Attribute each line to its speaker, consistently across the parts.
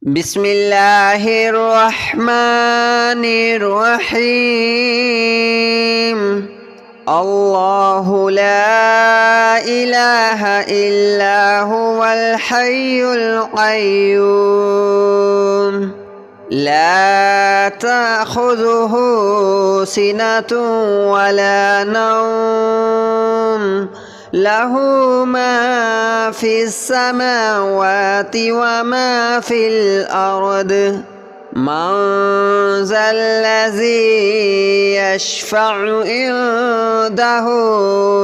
Speaker 1: بسم الله الرحمن الرحيم. الله لا إله إلا هو الحي القيوم لا تأخذه سنة ولا نوم له ما في السماوات وما في الأرض من ذا الذي يشفع عنده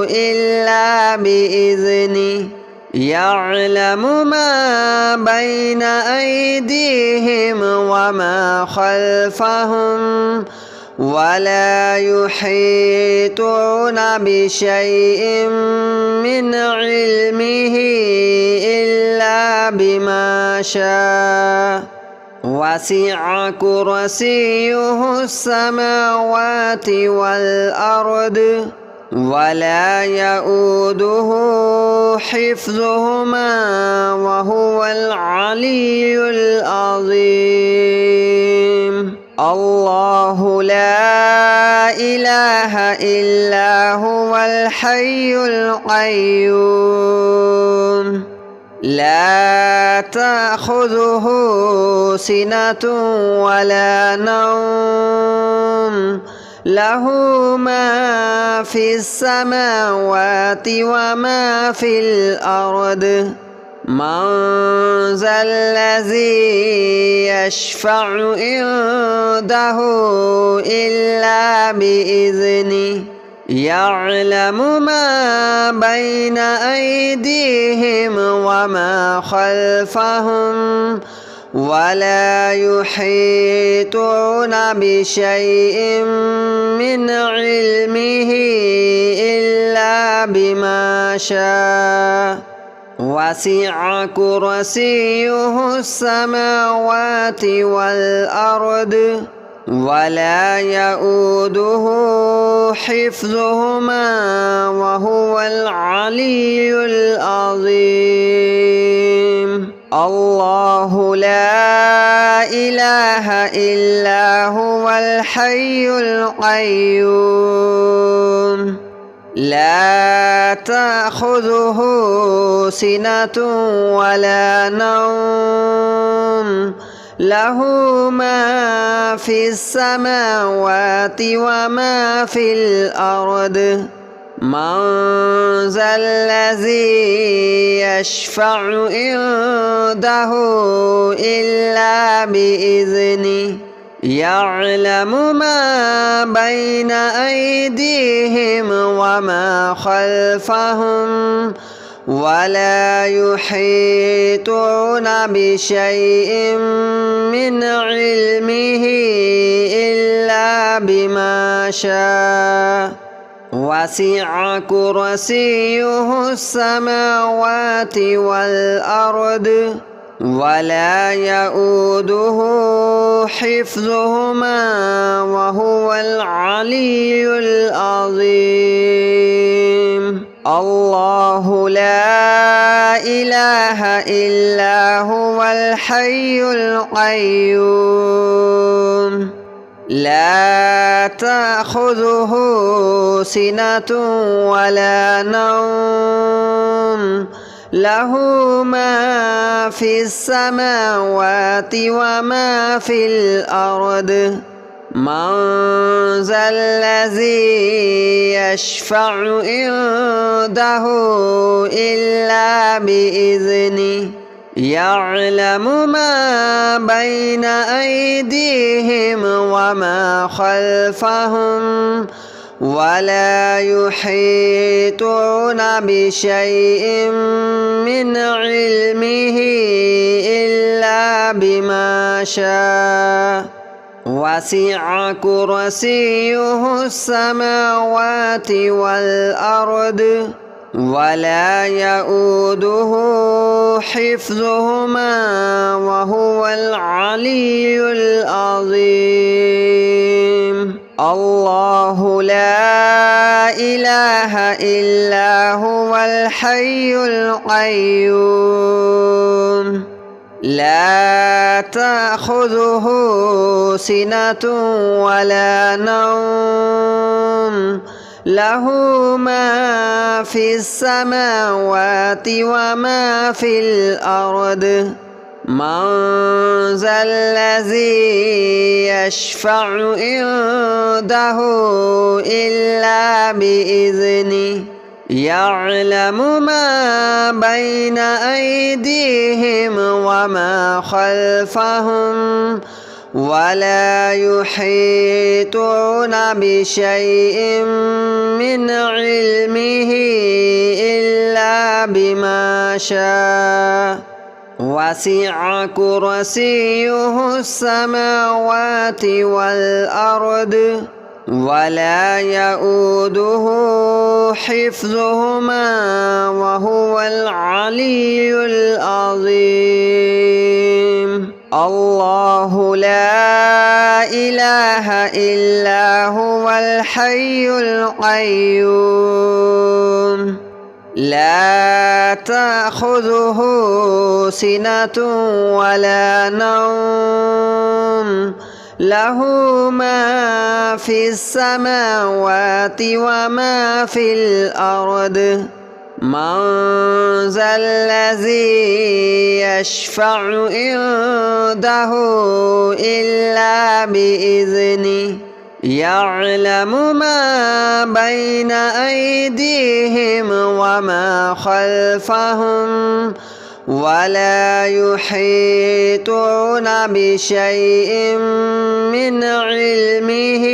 Speaker 1: إلا بإذنه يعلم ما بين أيديهم وما خلفهم ولا يحيطون بشيء من علمه إلا بما شاء وسع كرسيه السماوات والأرض ولا يؤوده حفظهما وهو العلي العظيم. الله لا إله إلا هو الحي القيوم لا تأخذه سنة ولا نوم له ما في السماوات وما في الأرض من ذا الذي يشفع عنده إلا بإذنه يعلم ما بين أيديهم وما خلفهم ولا يحيطون بشيء من علمه إلا بما شاء وسع كرسيه السماوات والأرض ولا يؤوده حفظهما وهو العلي العظيم. الله لا إله إلا هو الحي القيوم لا تأخذه سنة ولا نوم له ما في السماوات وما في الأرض من ذا الذي يشفع عنده إلا بإذنه يعلم ما بين أيديهم وما خلفهم ولا يحيطون بشيء من علمه إلا بما شاء وسع كرسيه السماوات والأرض ولا يؤوده حفظهما وهو العلي العظيم. الله لا إله إلا هو الحي القيوم لا تأخذه سنة ولا نوم له ما في السماوات وما في الأرض من ذا الذي يشفع عنده إلا بإذنه يعلم ما بين أيديهم وما خلفهم ولا يحيطون بشيء من علمه إلا بما شاء وسع كرسيه السماوات والأرض ولا يؤوده حفظهما وهو العلي العظيم. الله لا إله إلا هو الحي القيوم لا تأخذه سنة ولا نوم له ما في السماوات وما في الأرض من ذا الذي يشفع عنده إلا بإذنه يعلم ما بين أيديهم وما خلفهم ولا يحيطون بشيء من علمه إلا بما شاء وسع كرسيه السماوات والأرض ولا يؤوده حفظهما وهو العلي العظيم الله لا إله إلا هو الحي القيوم لا تأخذه سنة ولا نوم له ما في السماوات وما في الأرض من ذا الذي يشفع عنده إلا بإذنه يعلم ما بين أيديهم وما خلفهم ولا يحيطون بشيء من علمه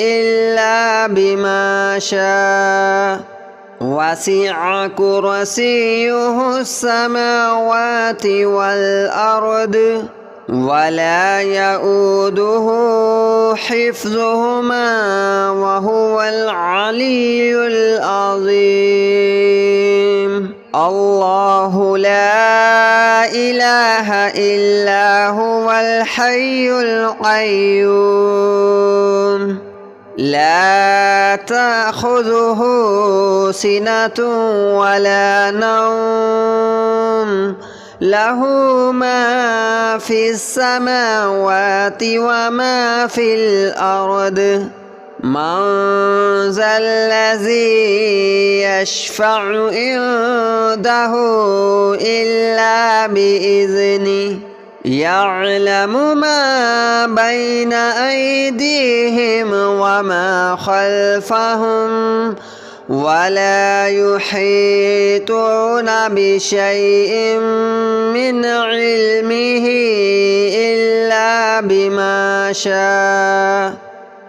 Speaker 1: إلا بما شاء وسع كرسيه السماوات والأرض ولا يؤوده حفظهما وهو العلي العظيم الله لا إله إلا هو الحي القيوم لا تأخذه سنة ولا نوم له ما في السماوات وما في الأرض من ذا الذي يشفع عنده إلا بإذنه يعلم ما بين أيديهم وما خلفهم ولا يحيطون بشيء من علمه إلا بما شاء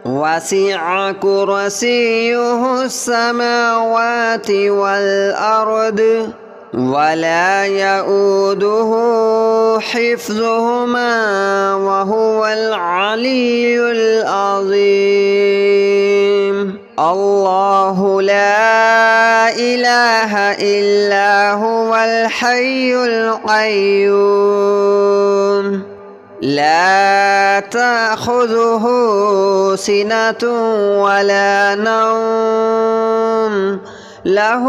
Speaker 1: وسع كرسيه السماوات والأرض ولا يؤوده حفظهما وهو العلي العظيم الله لا إله إلا هو الحي القيوم لا تأخذه سنة ولا نوم له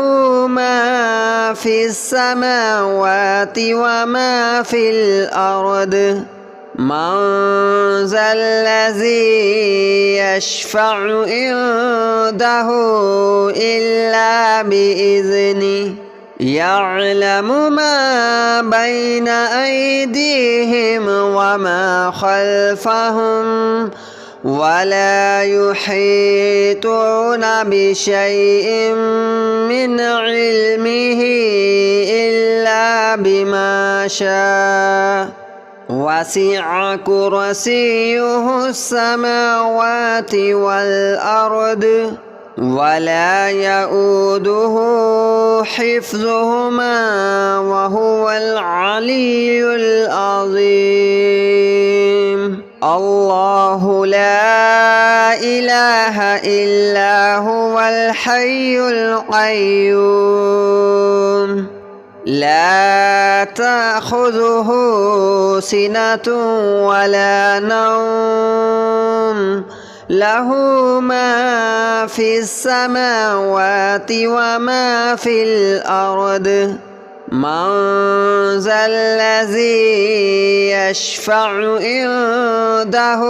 Speaker 1: ما في السماوات وما في الأرض من ذا الذي يشفع عنده إلا بإذنه يعلم ما بين أيديهم وما خلفهم ولا يحيطون بشيء من علمه إلا بما شاء وسع كرسيه السماوات والأرض ولا يؤوده حفظهما وهو العلي العظيم الله لا إله إلا هو الحي القيوم لا تأخذه سنة ولا نوم له ما في السماوات وما في الأرض من ذا الذي يشفع عنده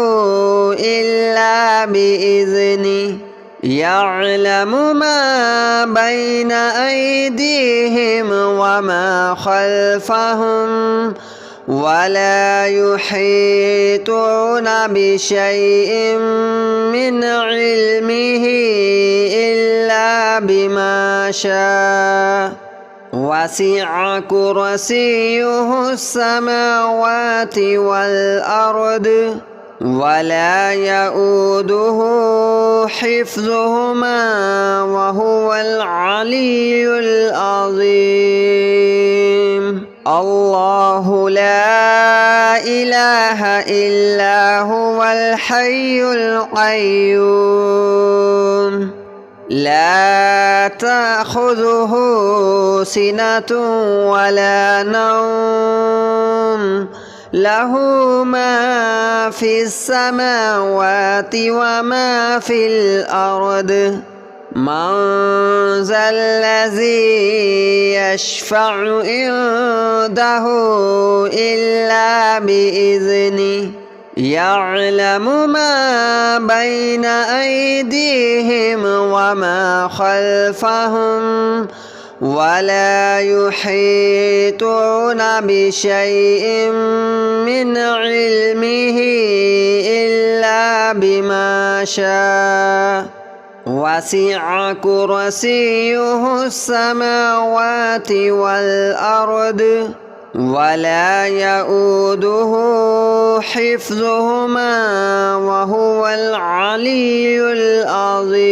Speaker 1: إلا بإذنه يعلم ما بين أيديهم وما خلفهم ولا يحيطون بشيء من علمه إلا بما شاء وسع كرسيه السماوات والأرض ولا يؤوده حفظهما وهو العلي العظيم الله لا إله إلا هو الحي القيوم لا تأخذه سنة ولا نوم له ما في السماوات وما في الأرض من ذا الذي يشفع عنده إلا بإذنه يعلم ما بين أيديهم وما خلفهم ولا يحيطون بشيء من علمه إلا بما شاء وسع كرسيه السماوات والأرض ولا يؤوده حفظهما وهو العلي العظيم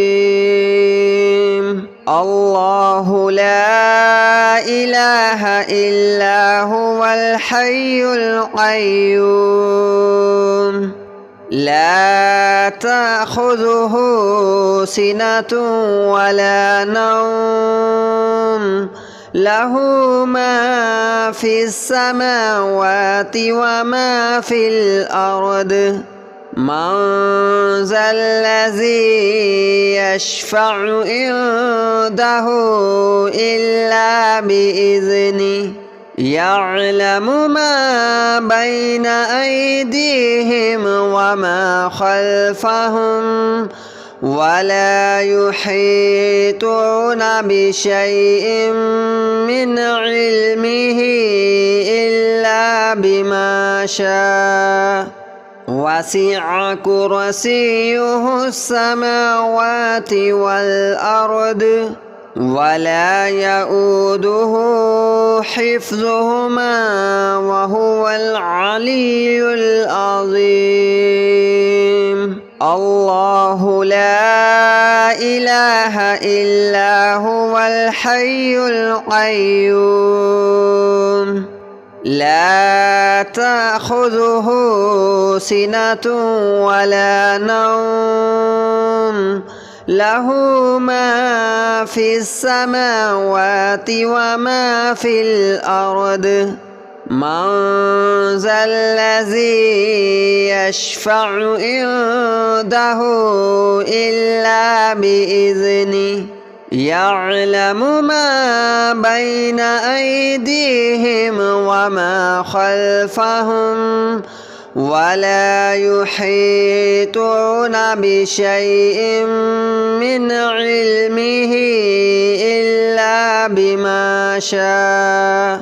Speaker 1: الله لا إله إلا هو الحي القيوم لا تأخذه سنة ولا نوم له ما في السماوات وما في الأرض من ذا الذي يشفع عنده إلا بإذنه يعلم ما بين أيديهم وما خلفهم ولا يحيطون بشيء من علمه إلا بما شاء وسع كرسيه السماوات والأرض ولا يؤوده حفظهما وهو العلي العظيم الله لا إله إلا هو الحي القيوم لا تأخذه سنة ولا نوم له ما في السماوات وما في الأرض من ذا الذي يشفع عنده إلا بإذنه يعلم ما بين أيديهم وما خلفهم ولا يحيطون بشيء من علمه إلا بما شاء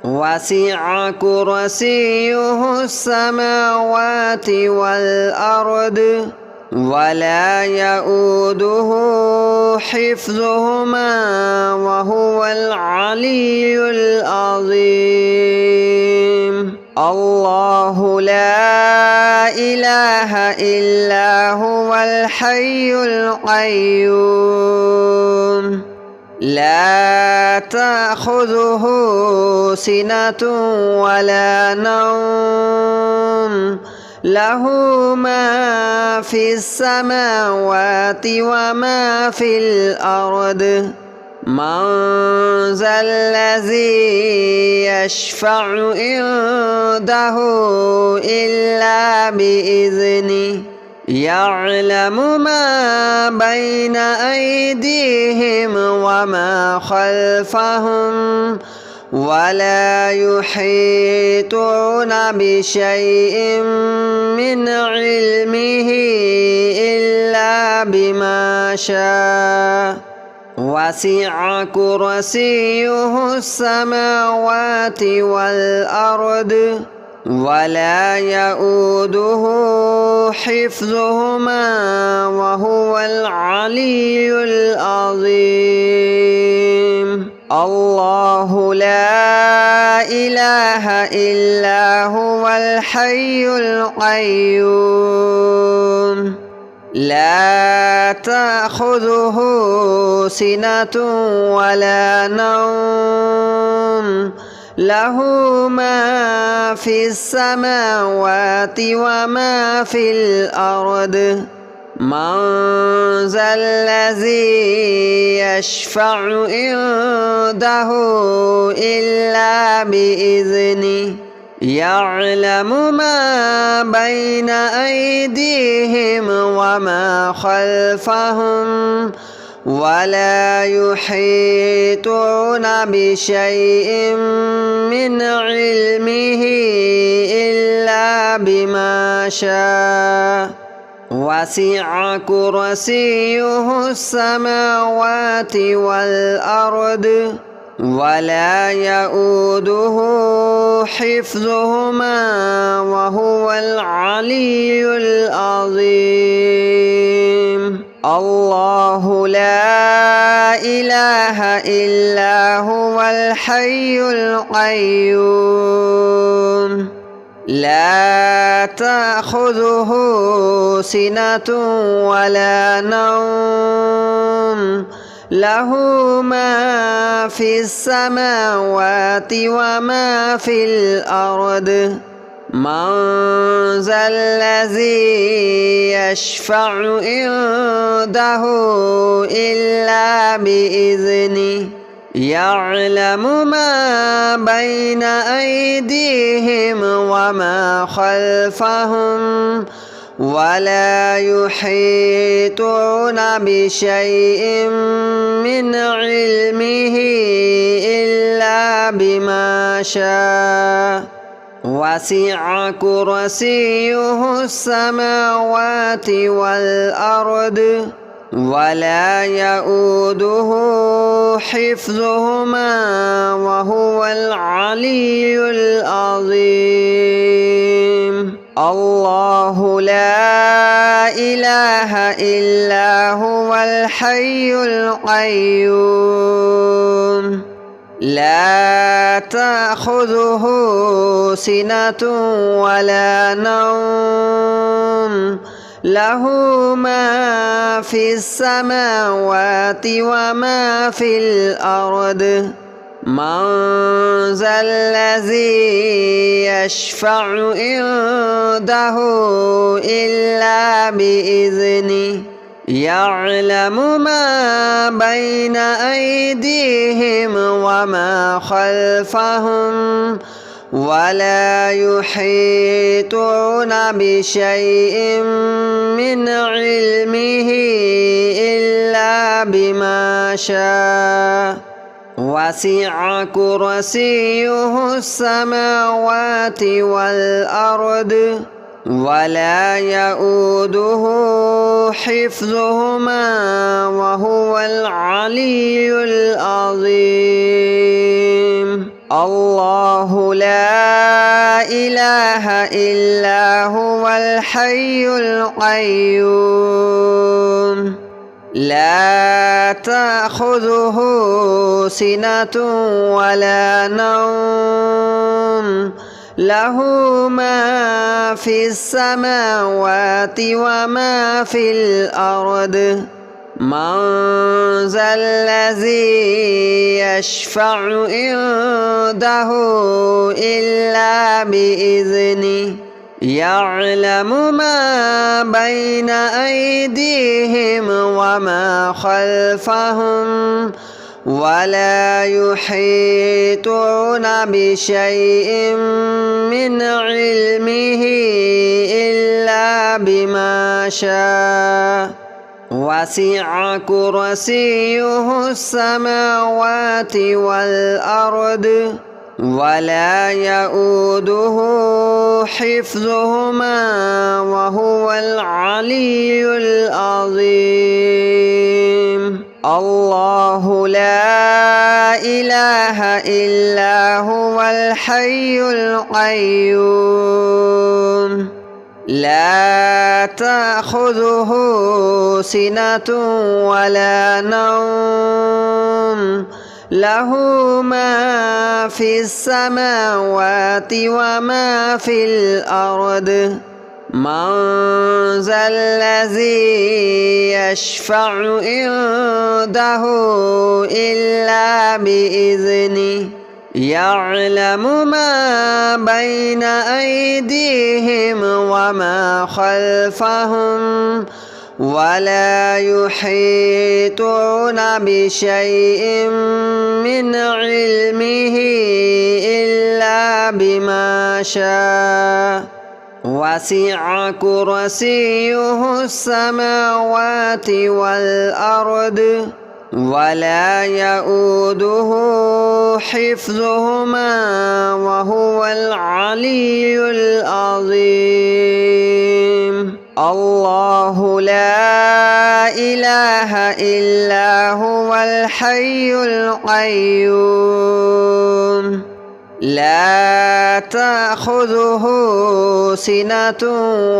Speaker 1: وسع كرسيه السماوات والأرض ولا يؤوده حفظهما وهو العلي العظيم الله لا إله إلا هو الحي القيوم لا تأخذه سنة ولا نوم له ما في السماوات وما في الأرض من ذا الذي يشفع عنده إلا بإذنه يعلم ما بين أيديهم وما خلفهم ولا يحيطون بشيء من علمه إلا بما شاء وسع كرسيه السماوات والأرض ولا يؤوده حفظهما وهو العلي العظيم الله لا إله إلا هو الحي القيوم لا تأخذه سنة ولا نوم له ما في السماوات وما في الأرض من ذا الذي يشفع عنده إلا بإذنه يعلم ما بين أيديهم وما خلفهم ولا يحيطون بشيء من علمه إلا بما شاء وسع كرسيه السماوات والأرض ولا يؤوده حفظهما وهو العلي العظيم الله لا إله إلا هو الحي القيوم لا تأخذه سنة ولا نوم له ما في السماوات وما في الأرض من ذا الذي يشفع عنده إلا بإذنه يعلم ما بين أيديهم وما خلفهم ولا يحيطون بشيء من علمه إلا بما شاء وسع كرسيه السماوات والأرض ولا يؤوده حفظهما وهو العلي العظيم الله لا إله إلا هو الحي القيوم لا تأخذه سنة ولا نوم له ما في السماوات وما في الأرض من ذا الذي يشفع عنده إلا بإذنه يعلم ما بين أيديهم وما خلفهم ولا يحيطون بشيء من علمه إلا بما شاء وسع كرسيه السماوات والأرض ولا يؤوده حفظهما وهو العلي العظيم الله لا إله إلا هو الحي القيوم لا تأخذه سنة ولا نوم له ما في السماوات وما في الأرض من ذا الذي يشفع عنده إلا بإذنه يعلم ما بين أيديهم وما خلفهم ولا يحيطون بشيء من علمه إلا بما شاء وسع كرسيه السماوات والأرض ولا يؤوده حفظهما وهو العلي العظيم الله لا إله إلا هو الحي القيوم لا تأخذه سنة ولا نوم له ما في السماوات وما في الأرض من ذا الذي يشفع عنده إلا بإذنه يعلم ما بين أيديهم وما خلفهم ولا يحيطون بشيء من علمه إلا بما شاء وسع كرسيه السماوات والأرض ولا يؤوده حفظهما وهو العلي العظيم الله لا إله إلا هو الحي القيوم لا تأخذه سنة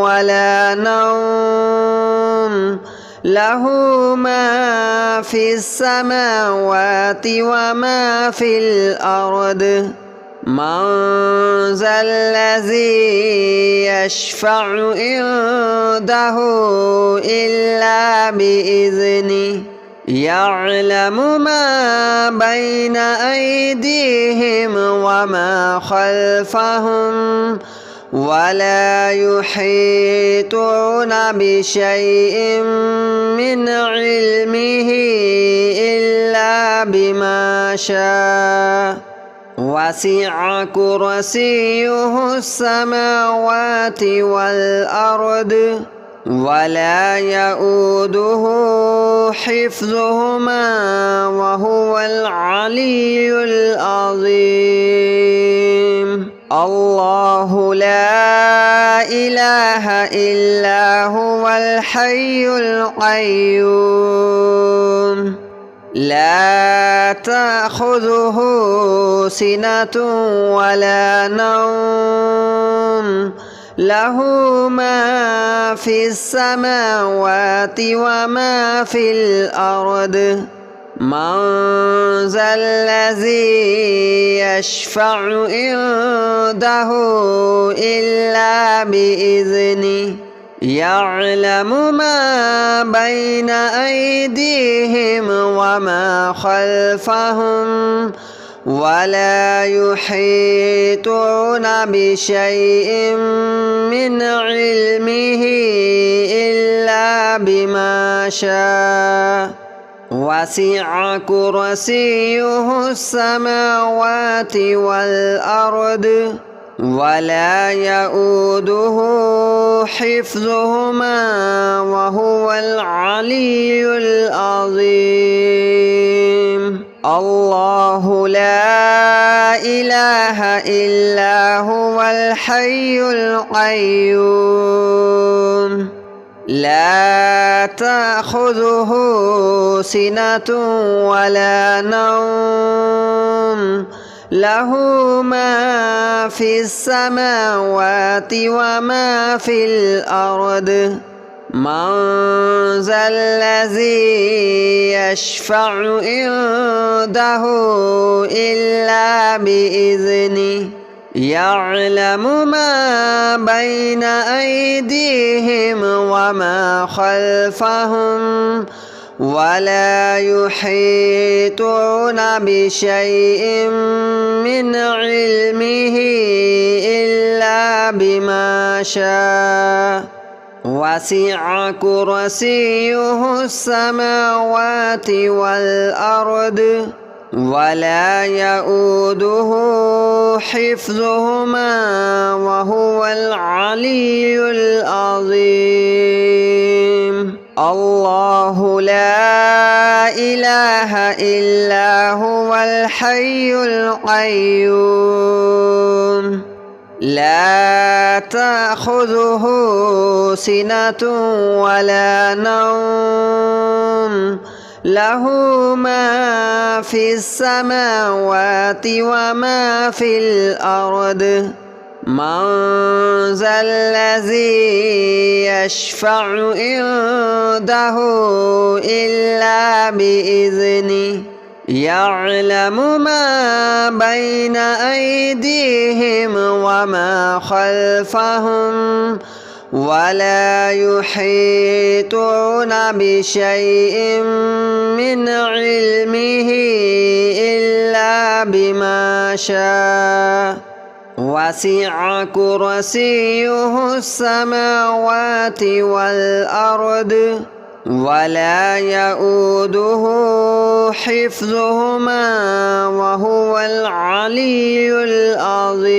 Speaker 1: ولا نوم له ما في السماوات وما في الأرض من ذا الذي يشفع عنده إلا بإذنه يعلم ما بين أيديهم وما خلفهم ولا يحيطون بشيء من علمه إلا بما شاء وسع كرسيه السماوات والأرض ولا يؤوده حفظهما وهو العلي العظيم الله لا إله إلا هو الحي القيوم لا تأخذه سنة ولا نوم له ما في السماوات وما في الأرض من ذا الذي يشفع عنده إلا بإذنه يعلم ما بين أيديهم وما خلفهم ولا يحيطون بشيء من علمه إلا بما شاء وسع كرسيه السماوات والأرض ولا يؤوده حفظهما وهو العلي العظيم الله لا إله إلا هو الحي القيوم لا تأخذه سنة ولا نوم له ما في السماوات وما في الأرض من ذا الذي يشفع عنده إلا بإذنه يعلم ما بين أيديهم وما خلفهم ولا يحيطون بشيء من علمه إلا بما شاء وسع كرسيه السماوات والأرض ولا يؤوده حفظهما وهو العلي العظيم الله لا إله إلا هو الحي القيوم لا تأخذه سنة ولا نوم له ما في السماوات وما في الأرض من ذا الذي يشفع عنده إلا بإذنه يعلم ما بين أيديهم وما خلفهم ولا يحيطون بشيء من علمه إلا بما شاء وسع كرسيه السماوات والأرض ولا يؤوده حفظهما وهو العلي العظيم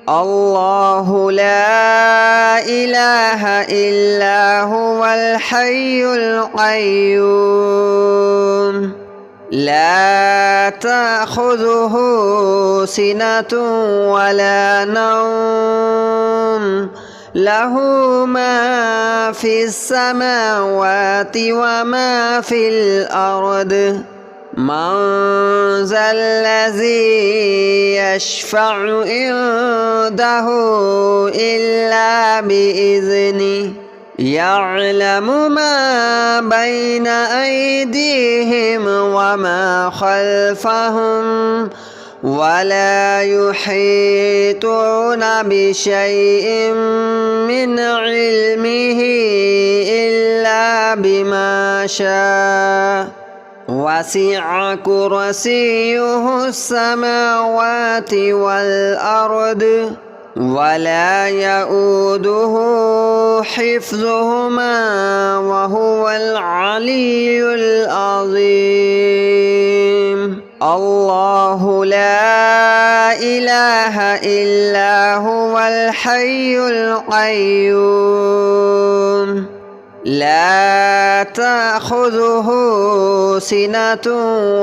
Speaker 1: الله لا إله إلا هو الحي القيوم لا تأخذه سنة ولا نوم له ما في السماوات وما في الأرض من ذا الذي يشفع عنده إلا بإذنه يعلم ما بين أيديهم وما خلفهم ولا يحيطون بشيء من علمه إلا بما شاء وسع كرسيه السماوات والأرض ولا يؤوده حفظهما وهو العلي العظيم الله لا إله إلا هو الحي القيوم لا تأخذه سنة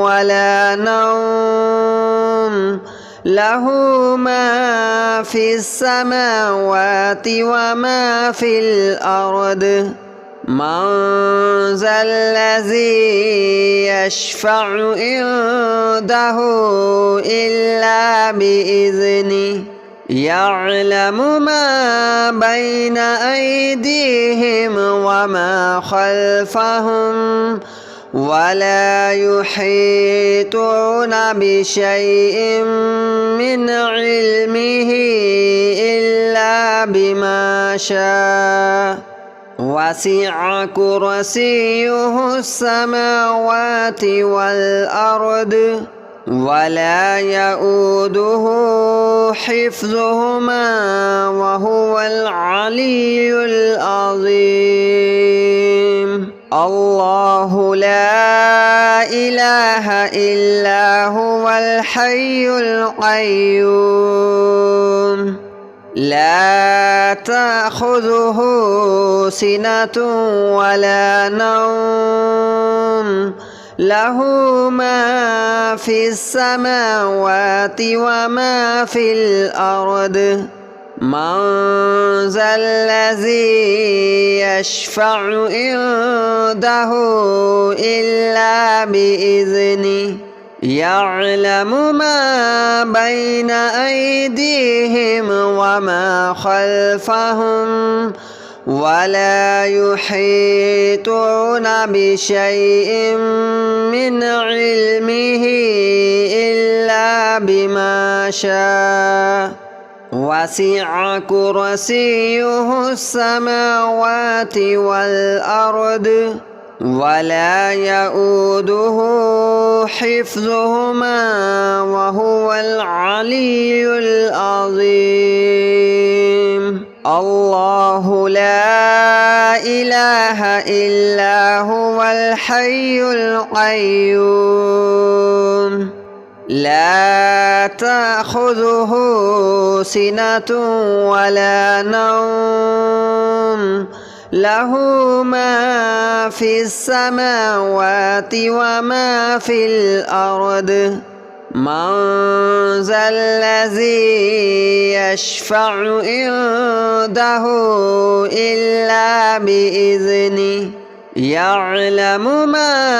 Speaker 1: ولا نوم له ما في السماوات وما في الأرض من ذا الذي يشفع عنده إلا بإذنه يعلم ما بين أيديهم وما خلفهم ولا يحيطون بشيء من علمه إلا بما شاء وسع كرسيه السماوات والأرض ولا يؤوده حفظهما وهو العلي العظيم الله لا إله إلا هو الحي القيوم لا تأخذه سنة ولا نوم له ما في السماوات وما في الأرض من ذا الذي يشفع عنده إلا بإذنه يعلم ما بين أيديهم وما خلفهم ولا يحيطون بشيء من علمه إلا بما شاء وسع كرسيه السماوات والأرض ولا يؤوده حفظهما وهو العلي العظيم الله لا إله إلا هو الحي القيوم لا تأخذه سنة ولا نوم له ما في السماوات وما في الأرض من ذا الذي يشفع عنده إلا بإذنه يعلم ما